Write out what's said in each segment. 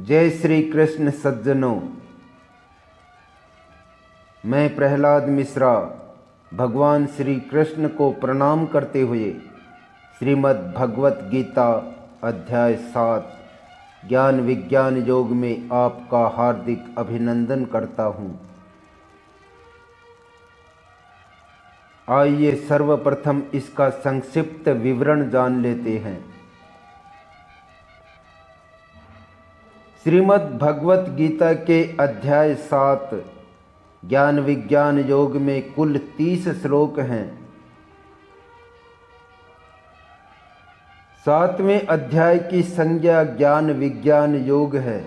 जय श्री कृष्ण सज्जनों। मैं प्रहलाद मिश्रा भगवान श्री कृष्ण को प्रणाम करते हुए श्रीमद् भगवत गीता अध्याय 7 ज्ञान विज्ञान योग में आपका हार्दिक अभिनंदन करता हूँ। आइए सर्वप्रथम इसका संक्षिप्त विवरण जान लेते हैं। श्रीमद् भगवत गीता के अध्याय 7 ज्ञान विज्ञान योग में कुल 30 श्लोक हैं। 7वें अध्याय की संज्ञा ज्ञान विज्ञान योग है।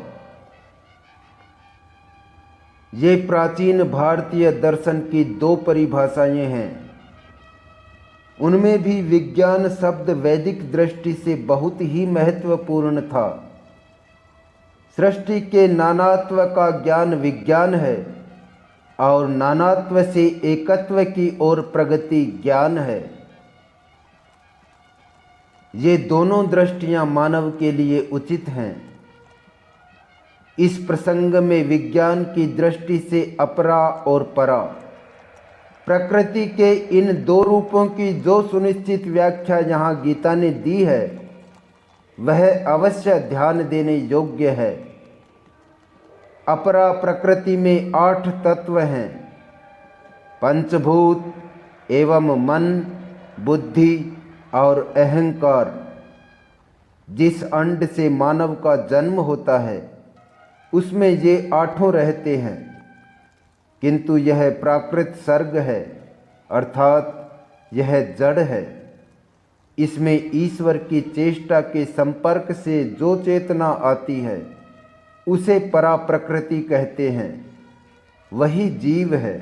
ये प्राचीन भारतीय दर्शन की 2 परिभाषाएं हैं। उनमें भी विज्ञान शब्द वैदिक दृष्टि से बहुत ही महत्वपूर्ण था। सृष्टि के नानात्व का ज्ञान विज्ञान है और नानात्व से एकत्व की ओर प्रगति ज्ञान है। ये दोनों दृष्टियां मानव के लिए उचित हैं। इस प्रसंग में विज्ञान की दृष्टि से अपरा और परा प्रकृति के इन 2 रूपों की जो सुनिश्चित व्याख्या यहाँ गीता ने दी है वह अवश्य ध्यान देने योग्य है। अपरा प्रकृति में 8 तत्व हैं, पंचभूत एवं मन, बुद्धि और अहंकार। जिस अंड से मानव का जन्म होता है उसमें ये 8 रहते हैं, किंतु यह प्राकृत सर्ग है, अर्थात यह जड़ है। इसमें ईश्वर की चेष्टा के संपर्क से जो चेतना आती है उसे परा प्रकृति कहते हैं, वही जीव है।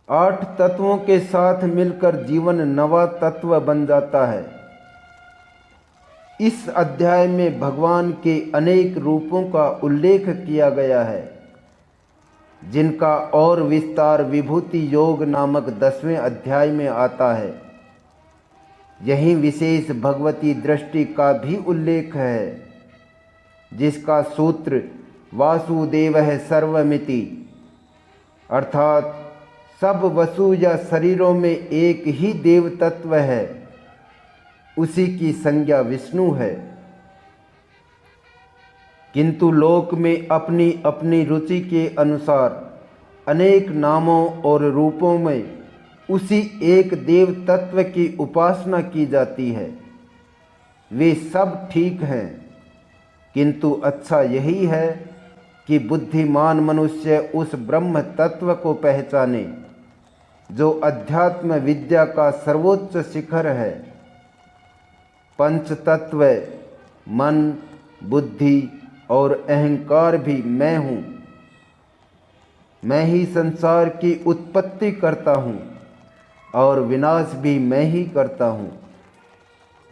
8 तत्वों के साथ मिलकर जीवन नवा तत्व बन जाता है। इस अध्याय में भगवान के अनेक रूपों का उल्लेख किया गया है, जिनका और विस्तार विभूति योग नामक 10वें अध्याय में आता है। यही विशेष भगवती दृष्टि का भी उल्लेख है, जिसका सूत्र वासुदेवः सर्वमिति, अर्थात सब वसु या शरीरों में एक ही देव तत्व है, उसी की संज्ञा विष्णु है। किंतु लोक में अपनी अपनी रुचि के अनुसार अनेक नामों और रूपों में उसी एक देव तत्व की उपासना की जाती है। वे सब ठीक हैं, किंतु अच्छा यही है कि बुद्धिमान मनुष्य उस ब्रह्म तत्व को पहचाने जो अध्यात्म विद्या का सर्वोच्च शिखर है। पंच तत्व मन, बुद्धि और अहंकार भी मैं हूँ। मैं ही संसार की उत्पत्ति करता हूँ और विनाश भी मैं ही करता हूँ।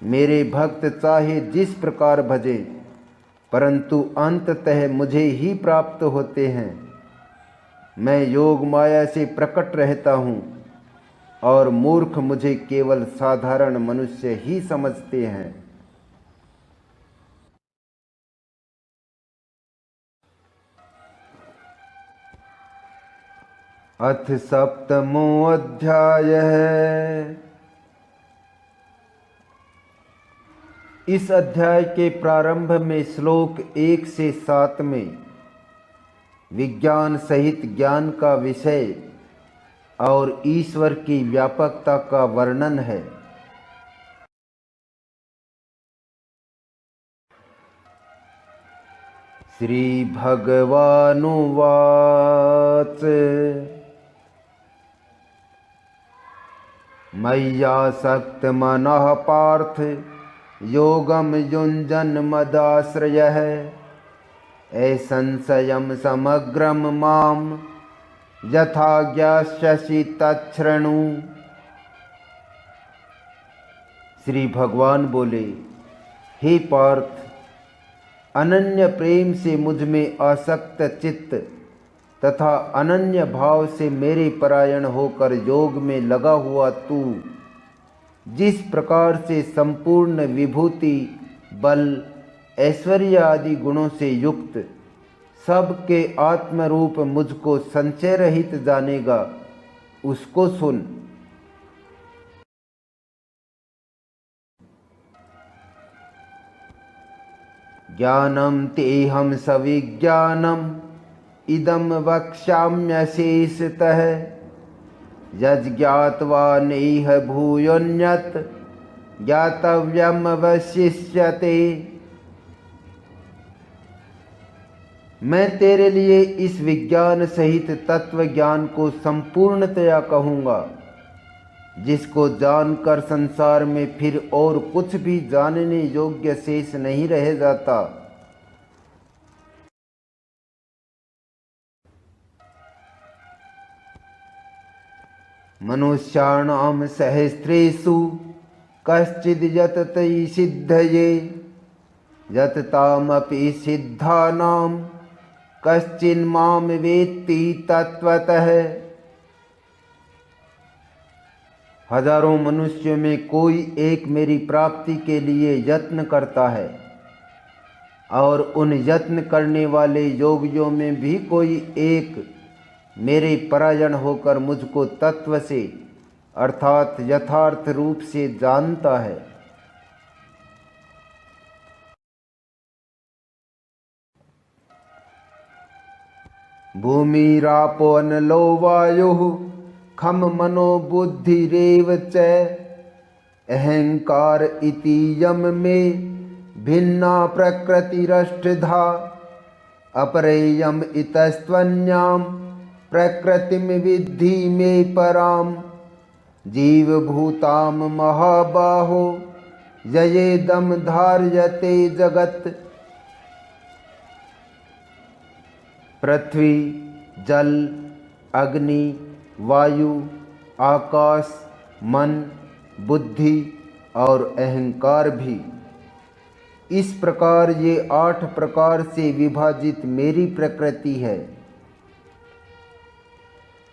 मेरे भक्त चाहे जिस प्रकार भजे, परंतु अंततः मुझे ही प्राप्त होते हैं। मैं योग माया से प्रकट रहता हूँ और मूर्ख मुझे केवल साधारण मनुष्य ही समझते हैं। अथ 7वां अध्याय। इस अध्याय के प्रारंभ में श्लोक 1 से 7 में विज्ञान सहित ज्ञान का विषय और ईश्वर की व्यापकता का वर्णन है। श्री भगवानुवाच मय्यासक्तमनः पार्थ योगम युञ्जन् मदाश्रयः असंशयं समग्रं मां यथा ज्ञास्यसि तच्छृणु। श्री भगवान बोले, हे पार्थ, अनन्य प्रेम से मुझ में आसक्त चित्त तथा अनन्य भाव से मेरे परायण होकर योग में लगा हुआ तू जिस प्रकार से संपूर्ण विभूति, बल, ऐश्वर्य आदि गुणों से युक्त सबके आत्मरूप मुझको संचय रहित जानेगा, उसको सुन। ज्ञानम तेहम सविज्ञानम इदम वक्ष्याम्यशेषतः यज्ञात्वा नेह भूयोन्यत् ज्ञातव्यम अवशिष्यते। मैं तेरे लिए इस विज्ञान सहित तत्व ज्ञान को संपूर्णतया कहूँगा, जिसको जानकर संसार में फिर और कुछ भी जानने योग्य शेष नहीं रह जाता। मनुष्याणाम सहस्रेषु कश्चिद् यतते सिद्धये यततामपि सिद्धानां कश्चिन्मां वेत्ति तत्वतः। हजारों मनुष्यों में कोई एक मेरी प्राप्ति के लिए यत्न करता है, और उन यत्न करने वाले योगियों में भी कोई एक मेरे परायण होकर मुझको तत्व से अर्थात यथार्थ रूप से जानता है। भूमिरापो अनलो वायुः खम मनो बुद्धिरेव च अहंकार इति यम में भिन्ना प्रकृतिरष्टधा अपरेयम इतस्त्वन्यां प्रकृतिम विद्धि में पराम जीवभूतां महाबाहो ययेदं धार्यते जगत्। पृथ्वी, जल, अग्नि, वायु, आकाश, मन, बुद्धि और अहंकार भी, इस प्रकार ये 8 प्रकार से विभाजित मेरी प्रकृति है।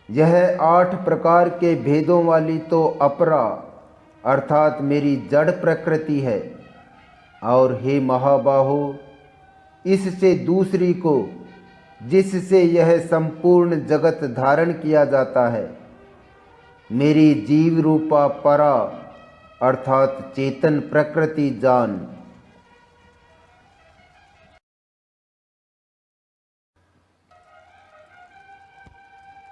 यह 8 प्रकार के भेदों वाली तो अपरा अर्थात मेरी जड़ प्रकृति है, और हे महाबाहो, इससे दूसरी को जिससे यह संपूर्ण जगत धारण किया जाता है, मेरी जीव रूपा परा अर्थात चेतन प्रकृति जान।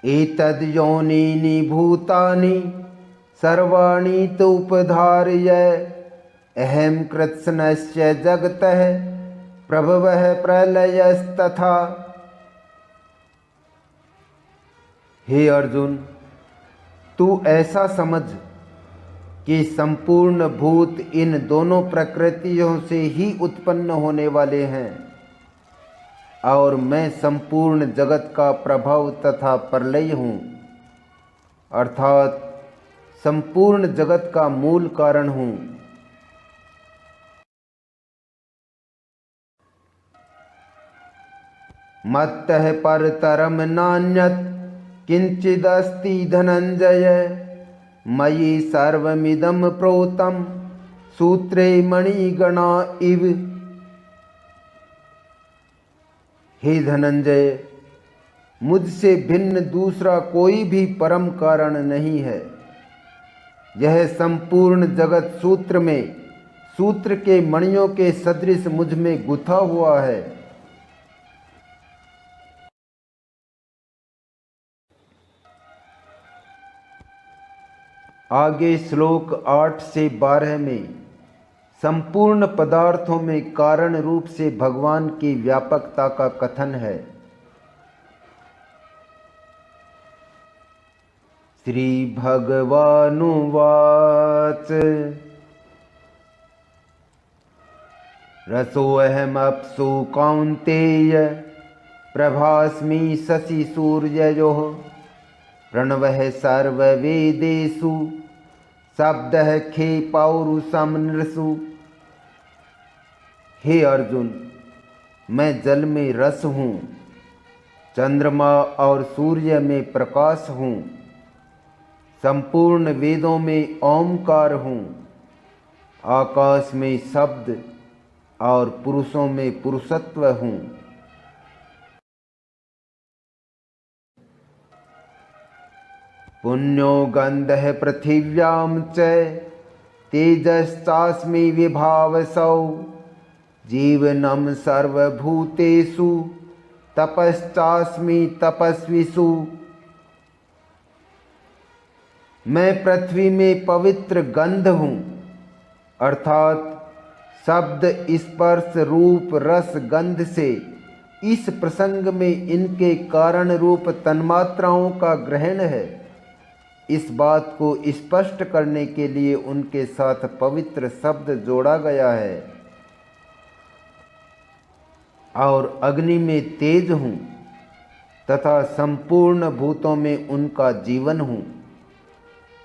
एतद् योनीनि भूतानि सर्वाणि तोपधार्य अहं कृत्स्नस्य जगतः प्रभवः प्रलयस्तथा। हे अर्जुन, तू ऐसा समझ कि संपूर्ण भूत इन दोनों प्रकृतियों से ही उत्पन्न होने वाले हैं, और मैं संपूर्ण जगत का प्रभाव तथा प्रलय हूँ, अर्थात संपूर्ण जगत का मूल कारण हूँ। मत्तः परतरम नान्यत् किंचिदस्ति धनंजय मयि सर्वमिदं प्रोतं सूत्रे मणिगणा इव। हे धनंजय, मुझसे भिन्न दूसरा कोई भी परम कारण नहीं है। यह संपूर्ण जगत सूत्र में सूत्र के मणियों के सदृश मुझ में गुथा हुआ है। आगे श्लोक 8 से 12 में संपूर्ण पदार्थों में कारण रूप से भगवान की व्यापकता का कथन है। श्री भगवानुवाच रसोऽहमप्सु कौन्तेय प्रभास्मि शशि सूर्ययोः प्रणवः सर्ववेदेषु शब्दः खे पौरुषं नृषु। हे अर्जुन, मैं जल में रस हूँ, चंद्रमा और सूर्य में प्रकाश हूँ, संपूर्ण वेदों में ओंकार हूँ, आकाश में शब्द और पुरुषों में पुरुषत्व हूँ। पुण्यो गन्धः पृथिव्यां च तेजश्चास्मि विभावसौ जीवनं सर्वभूतेषु तपश्चास्मि तपस्विषु। मैं पृथ्वी में पवित्र गंध हूँ, अर्थात शब्द स्पर्श रूप रस गंध से इस प्रसंग में इनके कारण रूप तन्मात्राओं का ग्रहण है। इस बात को स्पष्ट करने के लिए उनके साथ पवित्र शब्द जोड़ा गया है। और अग्नि में तेज हूँ तथा संपूर्ण भूतों में उनका जीवन हूँ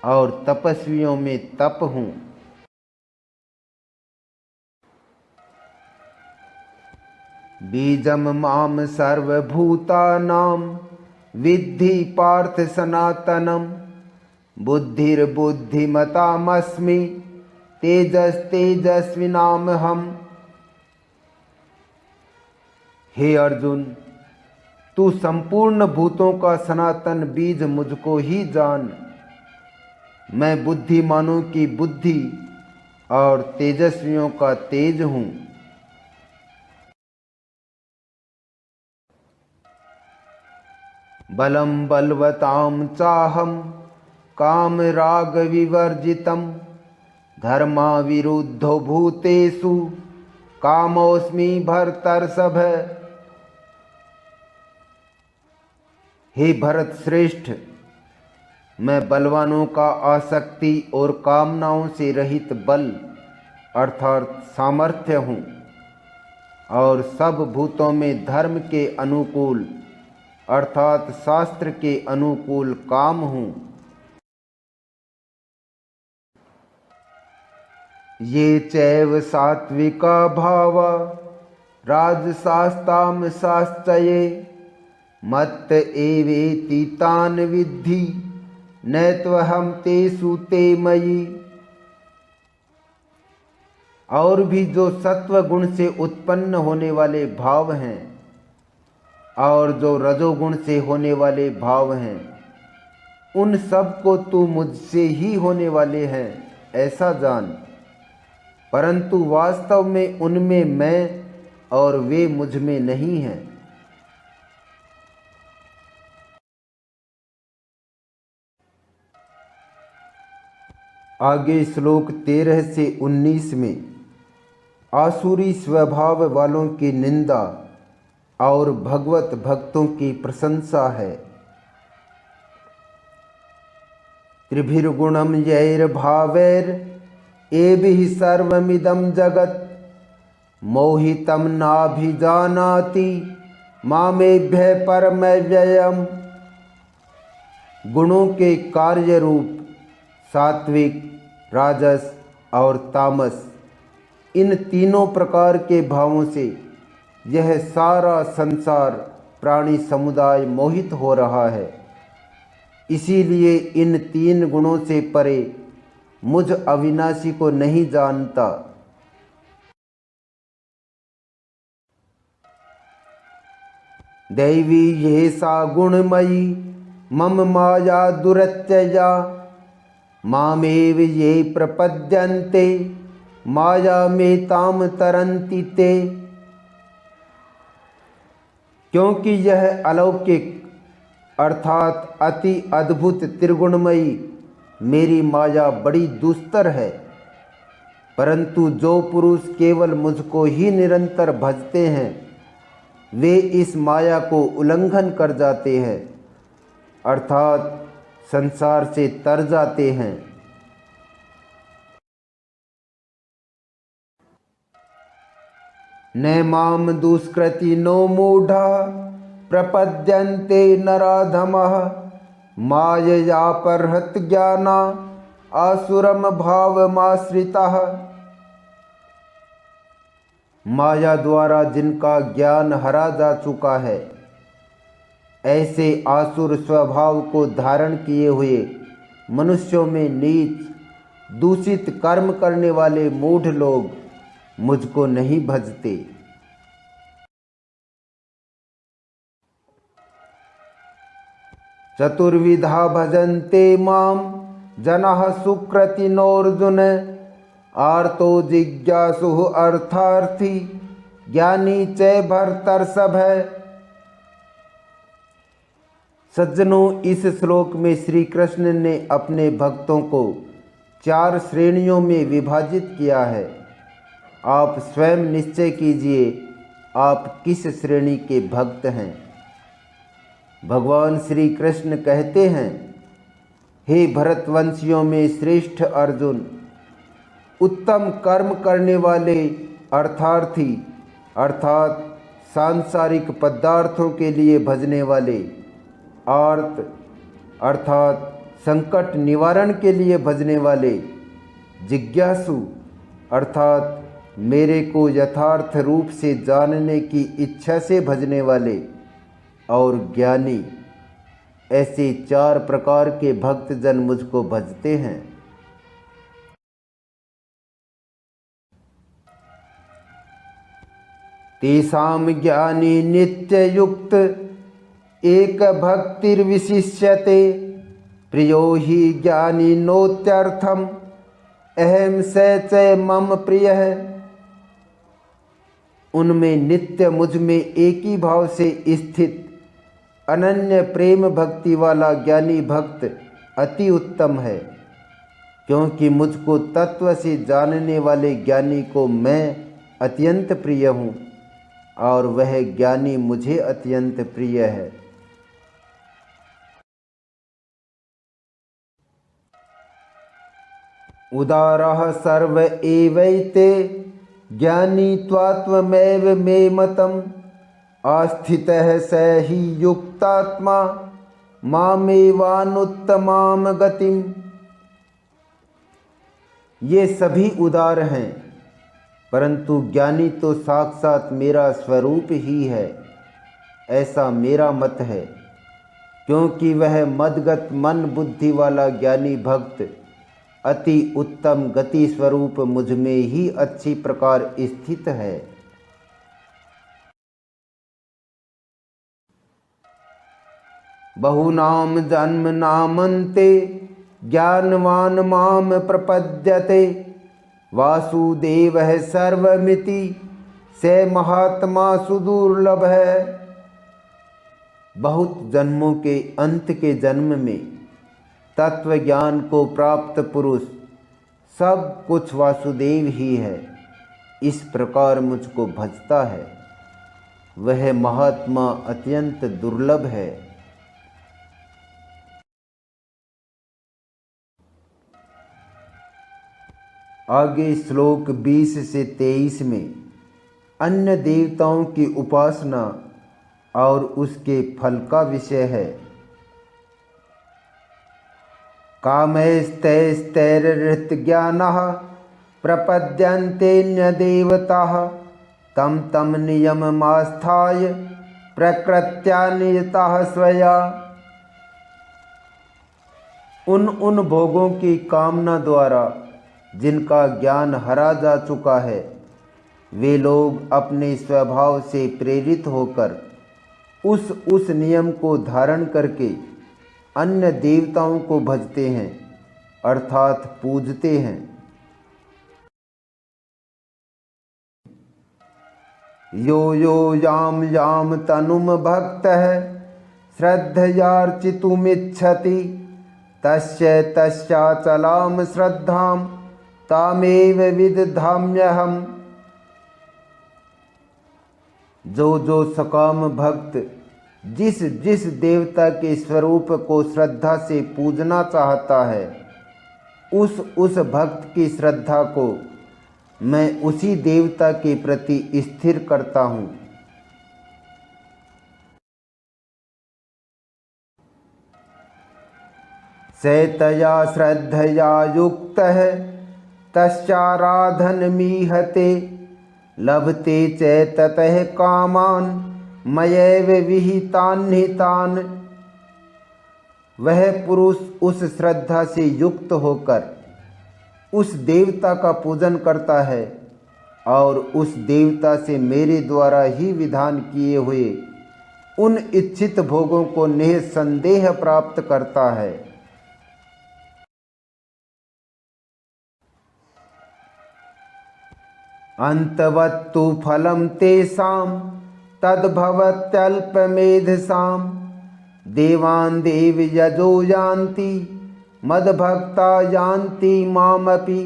और तपस्वियों में तप हूँ। बीजम माम सर्वभूतानां विद्धि पार्थ सनातनम बुद्धिर्बुद्धिमतामस्मि तेजस्तेजस्विनामहम्। हे अर्जुन, तू संपूर्ण भूतों का सनातन बीज मुझको ही जान। मैं बुद्धिमानों की बुद्धि और तेजस्वियों का तेज हूँ। बलम बलवतां चाहम काम राग विवर्जितम धर्मा विरुद्धो भूतेषु कामोस्मि भरतर्षभ। हे भरत श्रेष्ठ, मैं बलवानों का आसक्ति और कामनाओं से रहित बल अर्थात सामर्थ्य हूँ और सब भूतों में धर्म के अनुकूल अर्थात शास्त्र के अनुकूल काम हूँ। ये चैव सात्विका भावा राजसास्तामसाश्चये मत्त एवेति तान् विद्धि नैत्वहं तेषु ते मयि। और भी जो सत्व गुण से उत्पन्न होने वाले भाव हैं और जो रजोगुण से होने वाले भाव हैं, उन सब को तू मुझसे ही होने वाले हैं ऐसा जान, परंतु वास्तव में उनमें मैं और वे मुझ में नहीं हैं। आगे श्लोक 13 से 19 में आसुरी स्वभाव वालों की निंदा और भगवत भक्तों की प्रशंसा है। त्रिभिर्गुणम यैर्भावैर एभिः सर्वमिदं जगत् मोहितं नाभिजानाति मामेभ्यः परमव्ययम्। गुणों के कार्य रूप सात्विक, राजस और तामस, इन तीनों प्रकार के भावों से यह सारा संसार प्राणी समुदाय मोहित हो रहा है। इसीलिए इन तीन गुणों से परे मुझ अविनाशी को नहीं जानता। दैवी ये सा गुणमयी मम माया दुरत्यया मामेव ये प्रपद्यन्ते माया में ताम तरन्ति ते। क्योंकि यह अलौकिक अर्थात अति अद्भुत त्रिगुणमयी मेरी माया बड़ी दुस्तर है, परंतु जो पुरुष केवल मुझको ही निरंतर भजते हैं वे इस माया को उल्लंघन कर जाते हैं अर्थात संसार से तर जाते हैं। नैमाम दुष्कृति नो मूढ़ा प्रपद्यन्ते नराधमः माययापहृत ज्ञाना आसुरम भावमाश्रितः। माया द्वारा जिनका ज्ञान हरा जा चुका है, ऐसे आसुर स्वभाव को धारण किए हुए मनुष्यों में नीच दूषित कर्म करने वाले मूढ़ लोग मुझको नहीं भजते। चतुर्विधा भजन्ते माम जनः सुकृतिनोऽर्जुन, आर्तो जिज्ञासु अर्थार्थी ज्ञानी च भरतर्षभ। सज्जनों, इस श्लोक में श्री कृष्ण ने अपने भक्तों को 4 श्रेणियों में विभाजित किया है। आप स्वयं निश्चय कीजिए, आप किस श्रेणी के भक्त हैं। भगवान श्री कृष्ण कहते हैं, हे भरतवंशियों में श्रेष्ठ अर्जुन, उत्तम कर्म करने वाले अर्थार्थी अर्थात सांसारिक पदार्थों के लिए भजने वाले, आर्त अर्थात संकट निवारण के लिए भजने वाले, जिज्ञासु अर्थात मेरे को यथार्थ रूप से जानने की इच्छा से भजने वाले, और ज्ञानी, ऐसे 4 प्रकार के भक्तजन मुझको भजते हैं। तेषां ज्ञानी नित्ययुक्त एक भक्तिर्विशिष्यते, प्रियो हि ज्ञानी नोत्यर्थम अहम स च मम प्रियः। उनमें नित्य मुझ में एक ही भाव से स्थित अनन्य प्रेम भक्ति वाला ज्ञानी भक्त अति उत्तम है, क्योंकि मुझको तत्व से जानने वाले ज्ञानी को मैं अत्यंत प्रिय हूँ और वह ज्ञानी मुझे अत्यंत प्रिय है। उदारः सर्व एवैते ज्ञानी त्वात्मैव मे मतम्, आस्थितः स हि युक्तात्मा मामेवानुत्तमां गतिम्। ये सभी उदार हैं, परंतु ज्ञानी तो साक्षात मेरा स्वरूप ही है, ऐसा मेरा मत है, क्योंकि वह मदगत मन बुद्धि वाला ज्ञानी भक्त अति उत्तम गति स्वरूप मुझ में ही अच्छी प्रकार स्थित है। बहुनाम जन्म नामन्ते ज्ञानवान माम प्रपद्यते, वासुदेवः सर्वमिति स महात्मा सुदुर्लभ है। बहुत जन्मों के अंत के जन्म में तत्व ज्ञान को प्राप्त पुरुष सब कुछ वासुदेव ही है, इस प्रकार मुझको भजता है, वह महात्मा अत्यंत दुर्लभ है। आगे श्लोक 20 से 23 में अन्य देवताओं की उपासना और उसके फल का विषय है। कामैस्तैस्तैरहृतज्ञानः प्रपद्यन्तेऽन्यदेवताः, तं तं नियममास्थाय प्रकृत्या नियताः स्वया। उन भोगों की कामना द्वारा जिनका ज्ञान हरा जा चुका है, वे लोग अपने स्वभाव से प्रेरित होकर उस नियम को धारण करके अन्य देवताओं को भजते हैं अर्थात पूजते हैं। यो यो याम याम तनुम भक्तः श्रद्धयार्चितुमिच्छति, तस्य तस्याचलां श्रद्धां तामेव विदधाम्यहम्। जो सकाम भक्त जिस जिस देवता के स्वरूप को श्रद्धा से पूजना चाहता है, उस भक्त की श्रद्धा को मैं उसी देवता के प्रति स्थिर करता हूँ। सैतया श्रद्धया युक्तः तस्याराधनमीहते, लभते च ततः कामान् मयैव विहितान्हितान्। वह पुरुष उस श्रद्धा से युक्त होकर उस देवता का पूजन करता है और उस देवता से मेरे द्वारा ही विधान किए हुए उन इच्छित भोगों को निःसंदेह प्राप्त करता है। अंतवत्तु फलम तेषां तद्भवत्यल्पमेधसां देवान् देव यजो यान्ति मद्भक्ता यान्ति मामपि।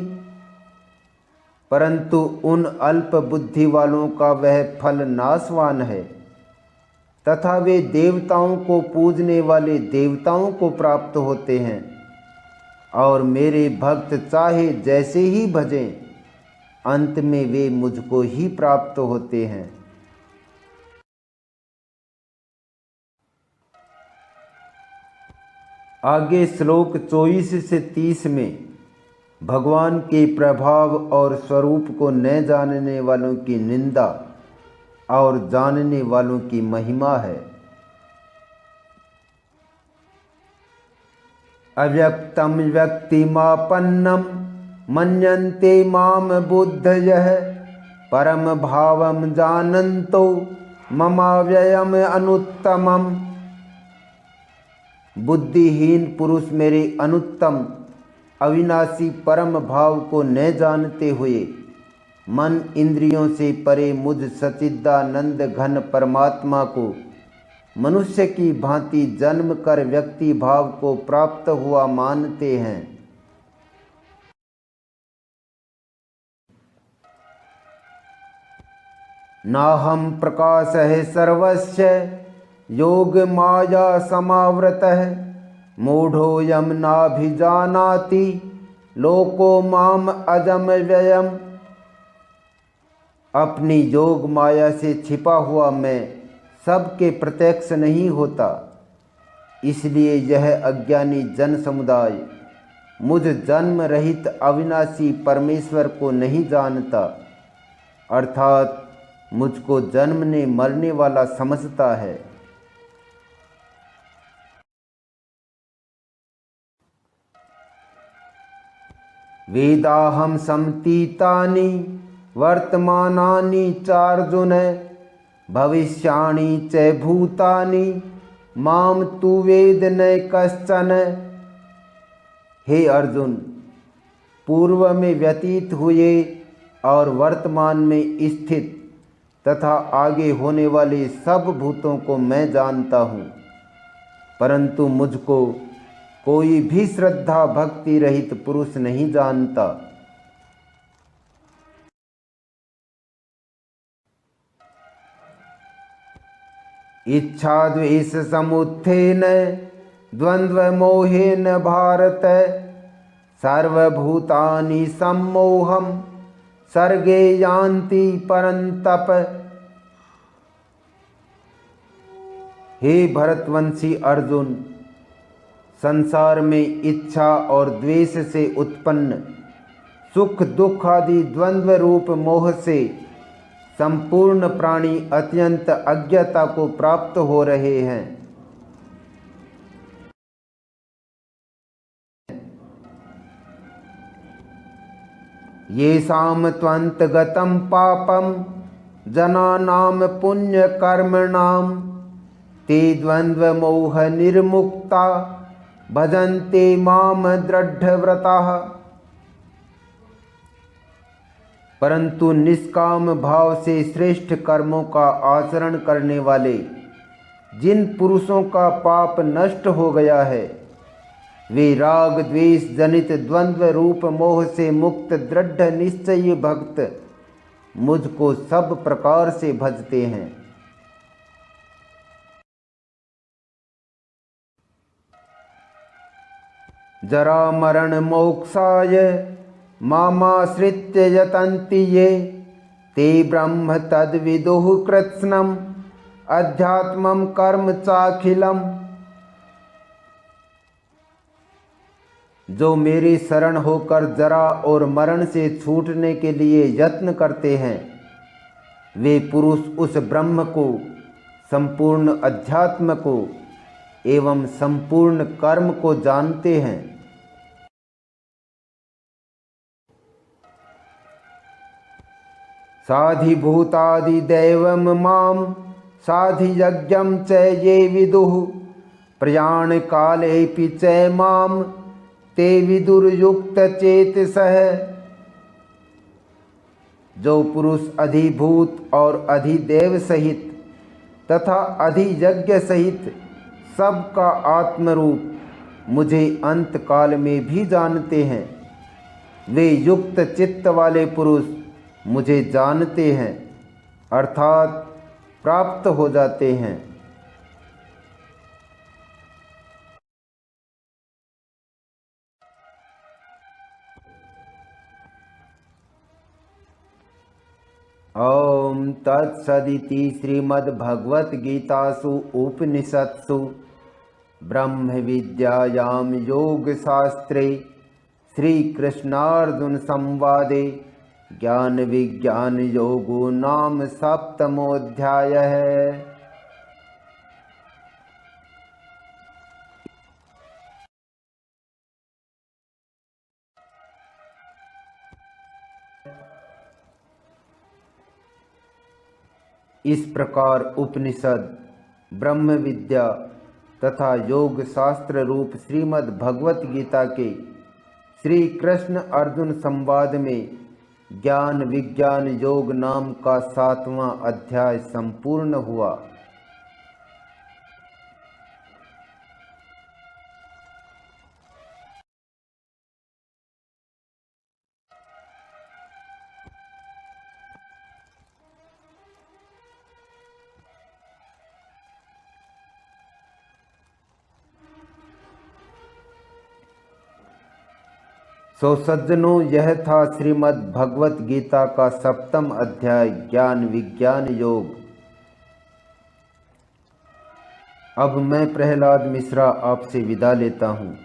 परंतु उन अल्प बुद्धि वालों का वह फल नाशवान है तथा वे देवताओं को पूजने वाले देवताओं को प्राप्त होते हैं, और मेरे भक्त चाहे जैसे ही भजें अंत में वे मुझको ही प्राप्त होते हैं। आगे श्लोक 24 से 30 में भगवान के प्रभाव और स्वरूप को न जानने वालों की निंदा और जानने वालों की महिमा है। अव्यक्तम व्यक्तिमापन्नम मन्यन्ते माम बुद्धयः परम भावम जानन्तो ममाव्ययम अनुत्तमम्। बुद्धिहीन पुरुष मेरे अनुत्तम अविनाशी परम भाव को न जानते हुए मन इंद्रियों से परे मुझ सच्चिदानंद घन परमात्मा को मनुष्य की भांति जन्म कर व्यक्ति भाव को प्राप्त हुआ मानते हैं। नाहं प्रकाशः सर्वस्य योग माया समावृतः मूढ़ोऽयं नाभिजानाति लोको माम अजम व्ययम्। अपनी योग माया से छिपा हुआ मैं सबके प्रत्यक्ष नहीं होता, इसलिए यह अज्ञानी जन समुदाय मुझ जन्म रहित अविनाशी परमेश्वर को नहीं जानता, अर्थात मुझको जन्मने मरने वाला समझता है। वेदाहं समतीतानि वर्तमानानि चार्जुन भविष्याणि च भूतानि माम तु वेद न कश्चन। हे अर्जुन, पूर्व में व्यतीत हुए और वर्तमान में स्थित तथा आगे होने वाले सब भूतों को मैं जानता हूँ, परंतु मुझको कोई भी श्रद्धा भक्ति रहित पुरुष नहीं जानता। इच्छा द्वेष समुत्थेन द्वंद्व मोहेन भारत सर्वभूतानि सम्मोहं सर्गे यान्ति परन्तप। हे भरतवंशी अर्जुन, संसार में इच्छा और द्वेष से उत्पन्न सुख दुख आदि द्वंद्व रूप मोह से संपूर्ण प्राणी अत्यंत अज्ञता को प्राप्त हो रहे हैं। येषां त्वन्तगतं पापं जनानां पुण्य कर्मणां ते द्वंद्व मोह निर्मुक्ता भजन्ते माम दृढ़व्रताः। परंतु निष्काम भाव से श्रेष्ठ कर्मों का आचरण करने वाले जिन पुरुषों का पाप नष्ट हो गया है, वे राग द्वेष जनित द्वंद्व रूप मोह से मुक्त दृढ़ निश्चयी भक्त मुझको सब प्रकार से भजते हैं। जरा मरण मोक्षाय मामाश्रित्य यतन्ति ये ते ब्रह्म तद्विदुः कृत्स्नम् अध्यात्मं कर्म चाखिलम्। जो मेरे शरण होकर जरा और मरण से छूटने के लिए यत्न करते हैं, वे पुरुष उस ब्रह्म को, संपूर्ण अध्यात्म को एवं संपूर्ण कर्म को जानते हैं। साधिभूतादिदैवं मां साधियज्ञं च ये विदुः प्रयाणकालेऽपि च मां ते विदुर्युक्तचेतसः। जो पुरुष अधिभूत और अधिदेव सहित तथा अधियज्ञ सहित सबका आत्मरूप मुझे अंत काल में भी जानते हैं, वे युक्त चित्त वाले पुरुष मुझे जानते हैं अर्थात प्राप्त हो जाते हैं। ओम तत्सदिति श्रीमद्भगवद्गीतासु उपनिषत्सु ब्रह्म विद्यायां योगशास्त्रे श्रीकृष्णार्जुन संवादे ज्ञान विज्ञान योगो नाम सप्तमोऽध्यायः। इस प्रकार उपनिषद ब्रह्म विद्या तथा योग शास्त्र रूप श्रीमद् भगवत गीता के श्री कृष्ण अर्जुन संवाद में ज्ञान विज्ञान योग नाम का 7वां अध्याय संपूर्ण हुआ। सो सज्जनों, यह था श्रीमद् भगवत गीता का 7वां अध्याय ज्ञान विज्ञान योग। अब मैं प्रहलाद मिश्रा आपसे विदा लेता हूँ।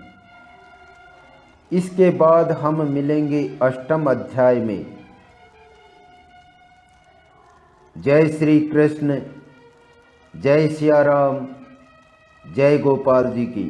इसके बाद हम मिलेंगे 8वें अध्याय में। जय श्री कृष्ण, जय सिया राम, जय गोपाल जी की।